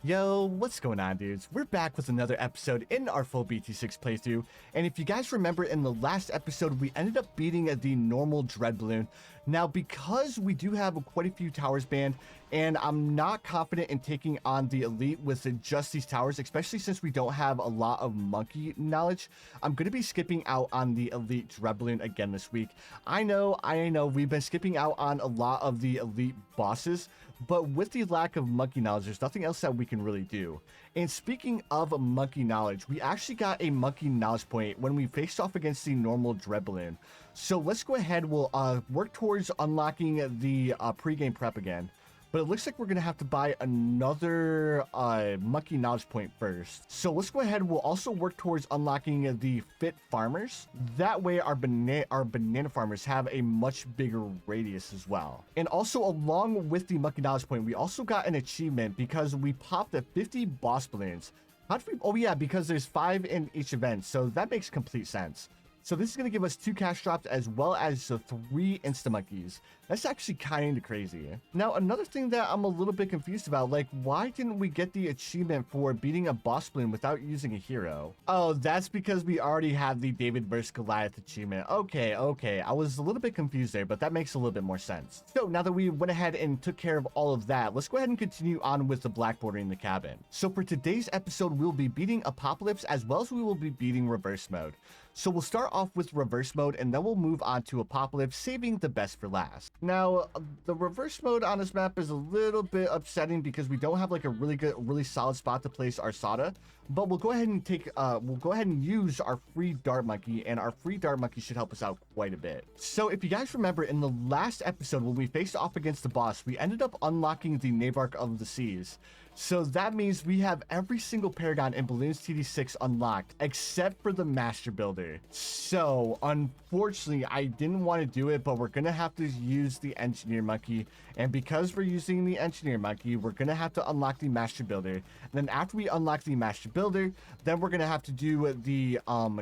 Yo, what's going on, dudes? We're back with another episode in our full BT6 playthrough, and if you guys remember, in the last episode we ended up beating the normal Dread Balloon. Now, because we do have quite a few towers banned, and I'm not confident in taking on the elite with just these towers, especially since we don't have a lot of monkey knowledge, I'm going to be skipping out on the elite Dread Balloon again this week. I know, we've been skipping out on a lot of the elite bosses, but with the lack of monkey knowledge, there's nothing else that we can really do. And speaking of monkey knowledge, we actually got a monkey knowledge point when we faced off against the normal Dread Balloon. So let's go ahead, we'll work towards unlocking the pre-game prep again. But it looks like we're going to have to buy another monkey knowledge point first. So let's go ahead. We'll also work towards unlocking the fit farmers. That way our banana farmers have a much bigger radius as well. And also, along with the monkey knowledge point, we also got an achievement because we popped the 50 boss balloons. How did we? Oh yeah, because there's 5 in each event. So that makes complete sense. So this is going to give us 2 cash drops as well as 3 insta monkeys. That's actually kind of crazy. Now, another thing that I'm a little bit confused about, like, why didn't we get the achievement for beating a boss balloon without using a hero? Oh, that's because we already have the David vs. Goliath achievement. Okay. I was a little bit confused there, but that makes a little bit more sense. So now that we went ahead and took care of all of that, let's go ahead and continue on with the black border in the cabin. So for today's episode, we'll be beating Apopalypse as well as we will be beating reverse mode. So we'll start off with reverse mode and then we'll move on to Apopalypse, saving the best for last. Now, the reverse mode on this map is a little bit upsetting because we don't have like a really solid spot to place our Sada, but we'll go ahead and use our free dart monkey, and our free dart monkey should help us out quite a bit. So if you guys remember, in the last episode when we faced off against the boss, we ended up unlocking the Navarch of the Seas. So that means we have every single paragon in Bloons TD6 unlocked, except for the Master Builder. So, unfortunately, I didn't want to do it, but we're going to have to use the Engineer Monkey. And because we're using the Engineer Monkey, we're going to have to unlock the Master Builder. And then after we unlock the Master Builder, then we're going to have to do the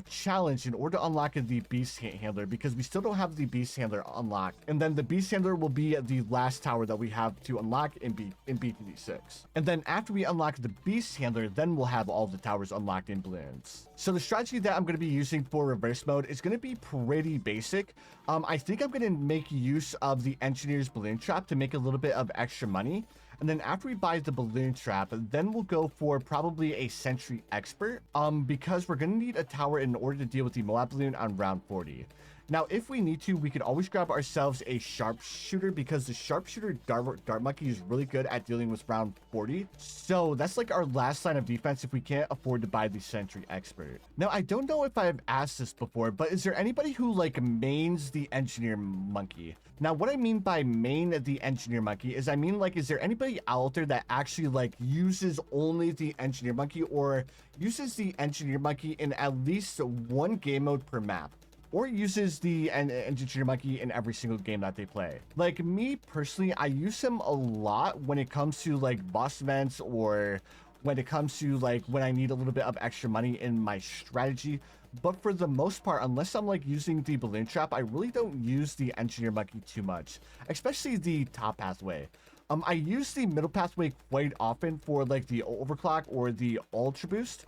challenge in order to unlock the Beast Handler, because we still don't have the Beast Handler unlocked. And then the Beast Handler will be the last tower that we have to unlock in BTD6. And then after we unlock the Beast Handler, then we'll have all the towers unlocked in Bloons. So the strategy that I'm going to be using for reverse mode is going to be pretty basic. I think I'm going to make use of the Engineer's Balloon Trap to make a little bit of extra money. And then after we buy the Balloon Trap, then we'll go for probably a Sentry Expert, because we're going to need a tower in order to deal with the Moab Balloon on round 40. Now, if we need to, we could always grab ourselves a Sharpshooter, because the Sharpshooter Dart Monkey is really good at dealing with round 40. So that's like our last line of defense if we can't afford to buy the Sentry Expert. Now, I don't know if I've asked this before, but is there anybody who like mains the Engineer Monkey? Now, what I mean by main the Engineer Monkey is, I mean, like, is there anybody out there that actually like uses only the Engineer Monkey, or uses the Engineer Monkey in at least 1 game mode per map, or uses the Engineer Monkey in every single game that they play? Like me personally, I use him a lot when it comes to like boss events, or when it comes to like when I need a little bit of extra money in my strategy. But for the most part, unless I'm like using the Balloon Trap, I really don't use the Engineer Monkey too much, especially the top pathway. I use the middle pathway quite often for like the overclock or the ultra boost,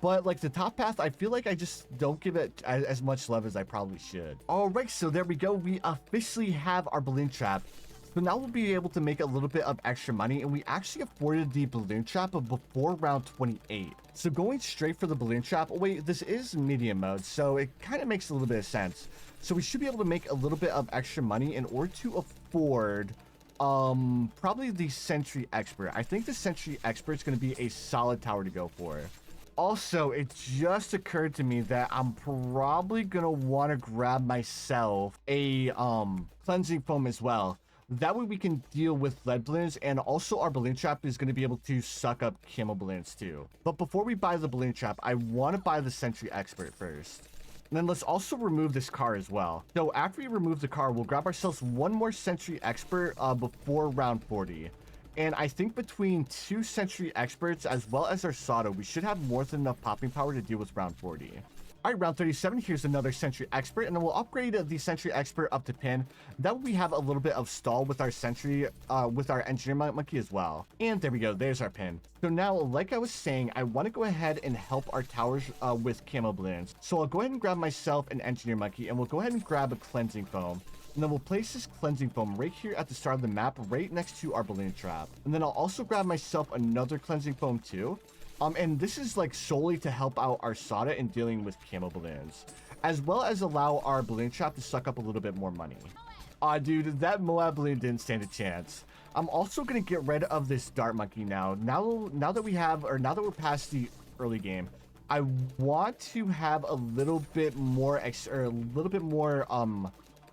but like the top path, I feel like I just don't give it as much love as I probably should. All right, so there we go. We officially have our Balloon Trap. So now we'll be able to make a little bit of extra money, and we actually afforded the Balloon Trap before round 28. So going straight for the Balloon Trap, oh wait, this is medium mode, so it kind of makes a little bit of sense. So we should be able to make a little bit of extra money in order to afford probably the Sentry Expert. I think the Sentry Expert is going to be a solid tower to go for. Also, it just occurred to me that I'm probably going to want to grab myself a cleansing foam as well. That way we can deal with lead balloons, and also our Balloon Trap is going to be able to suck up camel balloons too. But before we buy the Balloon Trap, I want to buy the Sentry Expert first. And then let's also remove this car as well. So after we remove the car, we'll grab ourselves 1 more Sentry Expert before round 40. And I think between 2 Sentry Experts as well as our Sada, we should have more than enough popping power to deal with round 40. All right, round 37, here's another Sentry Expert, and then we'll upgrade the Sentry Expert up to Pin. That way we have a little bit of stall with our Sentry, with our Engineer Monkey as well. And there we go, there's our Pin. So now, like I was saying, I want to go ahead and help our towers with camo balloons. So I'll go ahead and grab myself an Engineer Monkey, and we'll go ahead and grab a Cleansing Foam. And then we'll place this Cleansing Foam right here at the start of the map, right next to our balloon trap. And then I'll also grab myself another Cleansing Foam too. And this is like solely to help out our Sada in dealing with camo balloons, as well as allow our balloon trap to suck up a little bit more money. Aw, dude, that Moab balloon didn't stand a chance. I'm also gonna get rid of this Dart Monkey now. Now that we're past the early game, I want to have a little bit more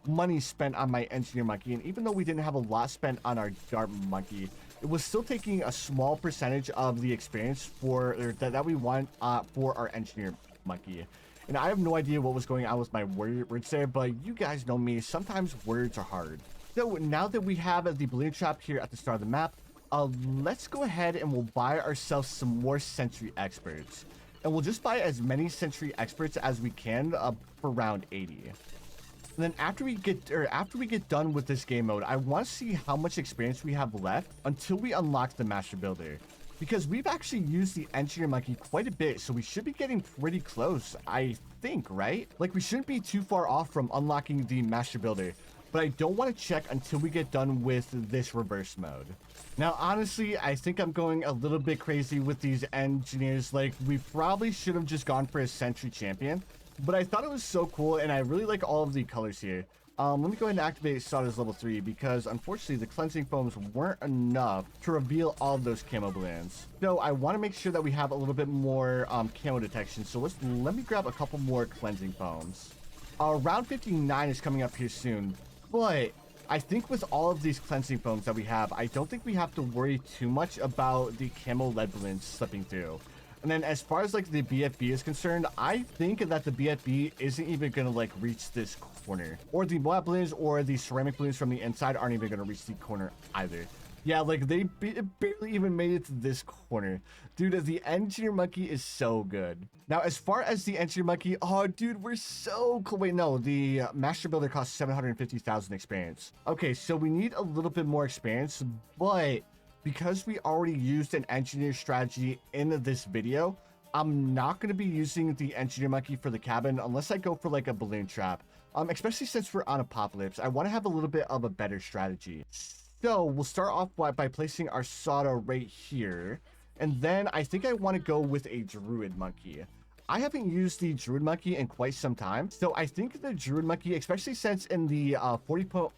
money spent on my Engineer Monkey. And even though we didn't have a lot spent on our Dart Monkey, it was still taking a small percentage of the experience that we want for our Engineer Monkey. And I have no idea what was going on with my words there, but you guys know me, sometimes words are hard. So now that we have the balloon trap here at the start of the map, let's go ahead and we'll buy ourselves some more Sentry Experts. And we'll just buy as many Sentry Experts as we can for round 80. And then after we get done with this game mode, I want to see how much experience we have left until we unlock the Master Builder. Because we've actually used the Engineer Monkey quite a bit, so we should be getting pretty close, I think, right? Like, we shouldn't be too far off from unlocking the Master Builder, but I don't want to check until we get done with this reverse mode. Now, honestly, I think I'm going a little bit crazy with these engineers. Like, we probably should have just gone for a Sentry Champion, but I thought it was so cool, and I really like all of the colors here. Let me go ahead and activate Sada's level 3 because unfortunately the Cleansing Foams weren't enough to reveal all of those camo balloons. So I want to make sure that we have a little bit more camo detection. So let me grab a couple more Cleansing Foams. Round 59 is coming up here soon, but I think with all of these Cleansing Foams that we have, I don't think we have to worry too much about the camo lead balloons slipping through. And then as far as like the BFB is concerned, I think that the BFB isn't even going to like reach this corner, or the Moab balloons or the ceramic balloons from the inside aren't even going to reach the corner either. Yeah, like they barely even made it to this corner. Dude, the Engineer Monkey is so good. Now, as far as the Engineer Monkey, oh, dude, we're so cool. Wait, no, the Master Builder costs 750,000 experience. Okay, so we need a little bit more experience, but because we already used an engineer strategy in this video, I'm not going to be using the Engineer Monkey for the cabin unless I go for like a balloon trap. Especially since we're on Apopalypse, I want to have a little bit of a better strategy. So we'll start off by placing our Sada right here. And then I think I want to go with a Druid Monkey. I haven't used the Druid Monkey in quite some time, so I think the Druid Monkey, especially since in the 40.0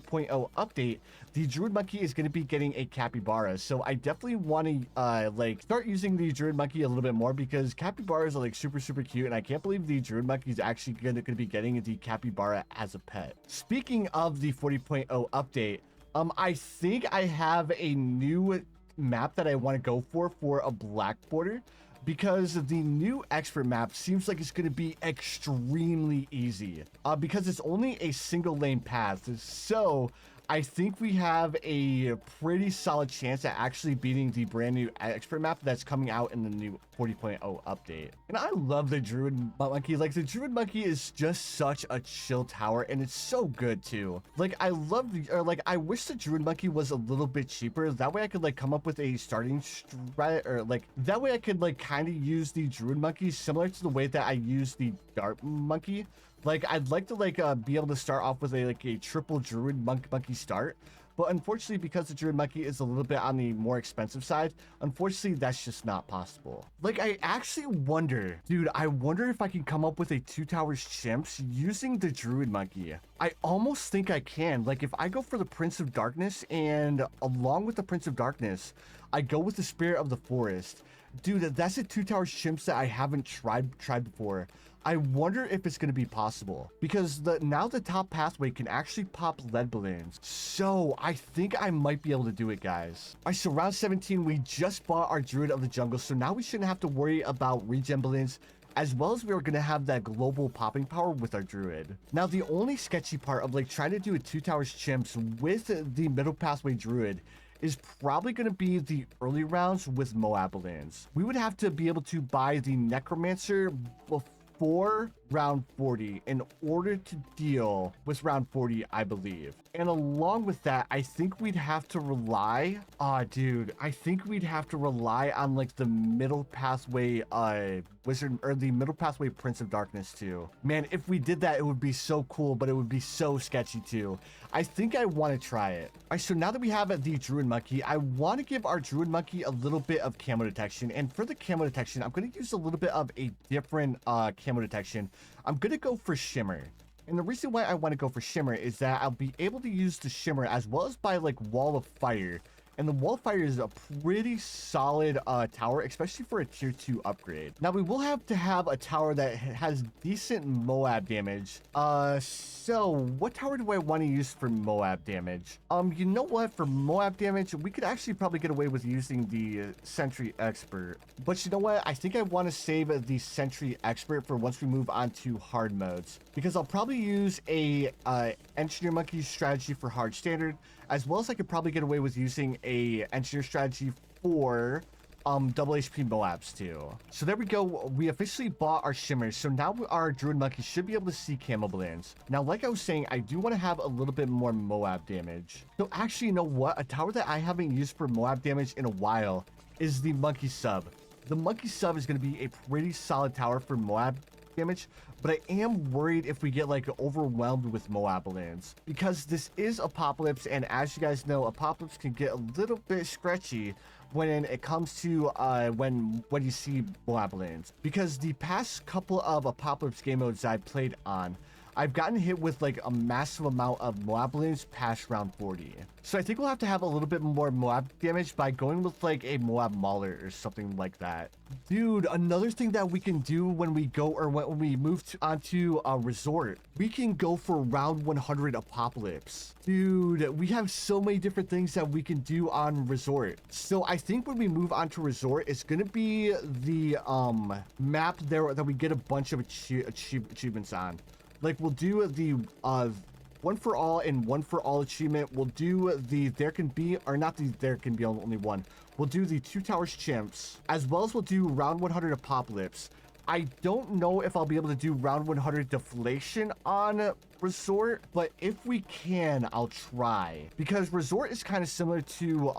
update, the Druid Monkey is going to be getting a Capybara. So I definitely want to like start using the Druid Monkey a little bit more because Capybaras are like super cute, and I can't believe the Druid Monkey is actually going to be getting the Capybara as a pet. Speaking of the 40.0 update, I think I have a new map that I want to go for a black border. Because the new expert map seems like it's going to be extremely easy because it's only a single lane path. So I think we have a pretty solid chance at actually beating the brand new expert map that's coming out in the new 40.0 update. And I love the Druid Monkey. Like, the Druid Monkey is just such a chill tower, and it's so good too. Like, I love I wish the Druid Monkey was a little bit cheaper. That way I could like come up with a starting strat, or like that way I could like kind of use the Druid Monkey similar to the way that I use the Dart Monkey. Like, I'd like to like be able to start off with a triple Druid Monkey start, but unfortunately, because the Druid Monkey is a little bit on the more expensive side, unfortunately that's just not possible. Like, I actually wonder, dude, I wonder if I can come up with a 2 towers Chimps using the Druid Monkey. I almost think I can. Like, if I go for the Prince of Darkness, and along with the Prince of Darkness, I go with the Spirit of the Forest. Dude, that's a 2 towers Chimps that I haven't tried before. I wonder if it's going to be possible because now the top pathway can actually pop lead balloons. So I think I might be able to do it, guys. All right, so round 17, we just bought our Druid of the Jungle. So now we shouldn't have to worry about regen balloons, as well as we are going to have that global popping power with our Druid. Now, the only sketchy part of like trying to do a 2 towers Chimps with the middle pathway Druid is probably going to be the early rounds with Moab balloons. We would have to be able to buy the Necromancer before round 40 in order to deal with round 40, I believe. And along with that, I think we'd have to rely, dude, I think we'd have to rely on like the middle pathway wizard, or the middle pathway Prince of Darkness too. Man, if we did that, it would be so cool, but it would be so sketchy too. I think I want to try it. All right, so now that we have the Druid Monkey, I want to give our Druid Monkey a little bit of camo detection. And for the camo detection, I'm going to use a little bit of a different camo detection. I'm going to go for Shimmer. And the reason why I want to go for Shimmer is that I'll be able to use the Shimmer as well as by like Wall of Fire. And the Wall of Fire is a pretty solid tower, especially for a tier 2 upgrade. Now, we will have to have a tower that has decent Moab damage. So what tower do I want to use for Moab damage? You know what? For Moab damage, we could actually probably get away with using the Sentry Expert. But you know what? I think I want to save the Sentry Expert for once we move on to hard modes. Because I'll probably use a Engineer Monkey strategy for hard standard, as well as I could probably get away with using a engineer strategy for double HP Moabs too. So there we go. We officially bought our shimmers. So now our Druid Monkey should be able to see camo blends. Now, like I was saying, I do want to have a little bit more Moab damage. So actually, you know what? A tower that I haven't used for Moab damage in a while is the Monkey Sub. The Monkey Sub is going to be a pretty solid tower for Moab damage, but I am worried if we get like overwhelmed with Moab lands, because this is Apopalypse, and as you guys know, Apopalypse can get a little bit scratchy when it comes to when you see Moab lands, because the past couple of Apopalypse game modes I've played on, I've gotten hit with like a massive amount of Moab lands past round 40. So I think we'll have to have a little bit more Moab damage by going with like a Moab Mauler or something like that. Dude, another thing that we can do when we go, or when we move onto a resort, we can go for round 100 Apopalypse. Dude, we have so many different things that we can do on resort. So I think when we move on to resort, it's gonna be the map there that we get a bunch of achievements on. Like, we'll do the one for all and one for all achievement. We'll do the there can be only one. We'll do the 2 towers chimps, as well as we'll do round 100 Apopalypse. I don't know if I'll be able to do round 100 deflation on resort, but if we can, I'll try, because resort is kind of similar to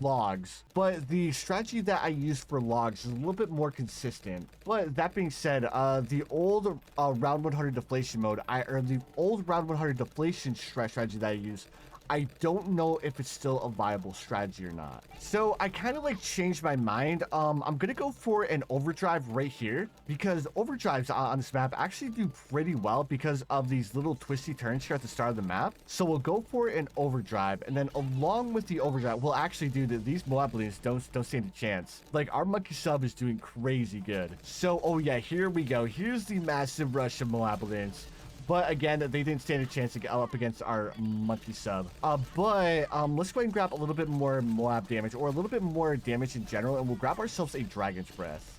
logs, but the strategy that I use for logs is a little bit more consistent. But that being said, the old round 100 deflation mode, or the old round 100 deflation strategy that I use, I don't know if it's still a viable strategy or not. So I kind of like changed my mind. I'm gonna go for an overdrive right here, because overdrives on this map actually do pretty well because of these little twisty turns here at the start of the map. So we'll go for an overdrive, and then along with the overdrive, we'll actually do that. These Moab lanes don't stand a chance. Like, our Monkey Sub is doing crazy good. So, oh yeah, here we go. Here's the massive rush of Moab lanes. But again, they didn't stand a chance to get up against our Monkey Sub. Let's go ahead and grab a little bit more Moab damage, or a little bit more damage in general, and we'll grab ourselves a Dragon's Breath.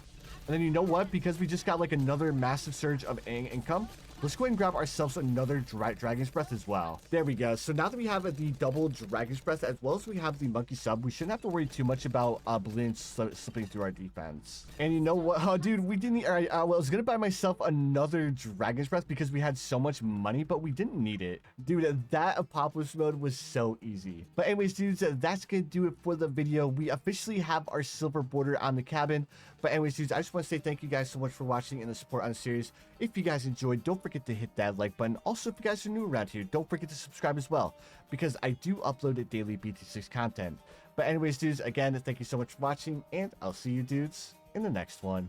And then you know what? Because we just got like another massive surge of income, let's go ahead and grab ourselves another Dragon's Breath as well. There we go. So now that we have the double Dragon's Breath, as well as we have the Monkey Sub, we shouldn't have to worry too much about balloons slipping through our defense. And you know what? Oh, dude, we didn't. All right, well, I was gonna buy myself another Dragon's Breath because we had so much money, but we didn't need it. Dude, that Apocalypse mode was so easy. But anyways, dudes, that's gonna do it for the video. We officially have our silver border on the cabin. But anyways, dudes, I just want to say thank you guys so much for watching and the support on the series. If you guys enjoyed, don't forget to hit that like button. Also, if you guys are new around here, don't forget to subscribe as well, because I do upload daily BT6 content. But anyways, dudes, again, thank you so much for watching, and I'll see you dudes in the next one.